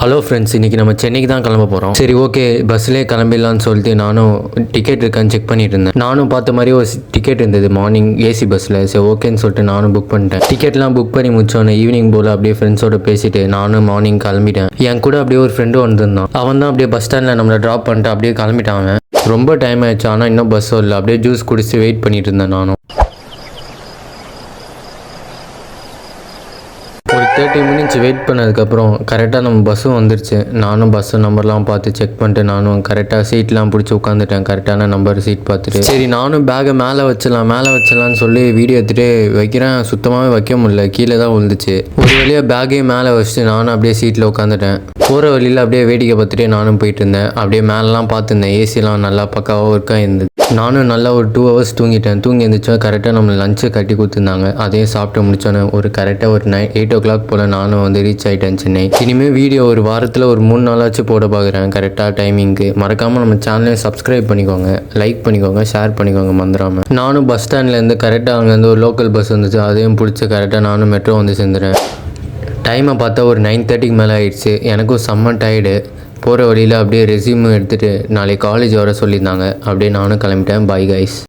Hello friends, இன்றைக்கி நம்ம சென்னைக்கு தான் கிளம்ப போகிறோம். சரி, ஓகே, பஸ்லேயே கிளம்பிடலான்னு சொல்லிட்டு நானும் டிக்கெட் இருக்கான்னு செக் பண்ணிட்டு இருந்தேன். நானும் பார்த்த மாதிரி ஒரு டிக்கெட் இருந்தது மார்னிங் ஏசி பஸ்ஸில். சரி, ஓகேன்னு சொல்லிட்டு நானும் புக் பண்ணிட்டேன். டிக்கெட்லாம் புக் பண்ணி முடிச்சோன்னே ஈவினிங் போல் அப்படியே ஃப்ரெண்ட்ஸோட பேசிட்டு நானும் மார்னிங் கிளம்பிட்டேன். என் கூட அப்படியே ஒரு ஃப்ரெண்டு வந்திருந்தான். அவன் தான் அப்படியே பஸ் ஸ்டாண்டில் நம்மளை ட்ராப் பண்ணிட்டு அப்படியே கிளம்பிட்டான். அவன் ரொம்ப டைம் ஆயிடுச்சு, ஆனால் இன்னும் பஸ் வரல. அப்படியே ஜூஸ் குடிச்சு வெயிட் பண்ணிட்டு இருந்தேன். நானும் ஒரு 30 மினிட்ஸ் வெயிட் பண்ணதுக்கப்புறம் கரெக்டாக நம்ம பஸ்ஸும் வந்துருச்சு. நானும் பஸ்ஸு நம்பர்லாம் பார்த்து செக் பண்ணிட்டு நானும் கரெக்டாக சீட்லாம் பிடிச்சி உட்காந்துட்டேன். கரெக்டான நம்பர் சீட் பார்த்துட்டு சரி நானும் பேகை மேலே வச்சிடலான்னு சொல்லி வீடியோ எடுத்துகிட்டு வைக்கிறேன். சுத்தமாகவே வைக்க முடியல, கீழே தான் விழுந்துச்சு. ஒரு வழியாக பேக்கையும் மேலே வச்சுட்டு நானும் அப்படியே சீட்டில் உட்காந்துட்டேன். போகிற வழியில் அப்படியே வேடிக்கை பார்த்துட்டே நானும் போயிட்டு இருந்தேன். அப்படியே மேலெலாம் பார்த்துருந்தேன். ஏசிலாம் நல்லா பக்காவாக ஒர்க்காக இருந்தது. நானும் நல்லா ஒரு 2 hours தூங்கிட்டேன். தூங்கி எழுந்திரிச்சா கரெக்டாக நம்ம லஞ்சை கட்டி கொடுத்துருந்தாங்க. அதையும் சாப்பிட்டு முடிச்சோன்னே ஒரு கரெக்டாக ஒரு 8 o'clock போல் நானும் வந்து ரீச் ஆகிட்டேன் சென்னை. இனிமேல் வீடியோ ஒரு வாரத்தில் ஒரு 3 நாளாச்சும் போட பார்க்குறேன் கரெக்டாக டைமிங்க்கு. மறக்காமல் நம்ம சேனலையும் சப்ஸ்கிரைப் பண்ணிக்கோங்க, லைக் பண்ணிக்கோங்க, ஷேர் பண்ணிக்கோங்க மறந்துடாமல். நானும் பஸ் ஸ்டாண்ட்லேருந்து கரெக்டாக அங்கேருந்து ஒரு லோக்கல் பஸ் வந்துச்சு. அதையும் பிடிச்சி கரெக்டாக நானும் மெட்ரோ வந்து சேர்ந்துறேன். டைமை பார்த்தா ஒரு 9:30க்கு மேலே ஆயிடுச்சு. எனக்கும் செம்ம டயர்டு. போகிற வழியில் அப்படியே ரெஸ்யூம் எடுத்துகிட்டு நாளைக்கு காலேஜ் வர சொல்லியிருந்தாங்க. அப்படியே நானும் கிளம்பிட்டேன். Bye guys.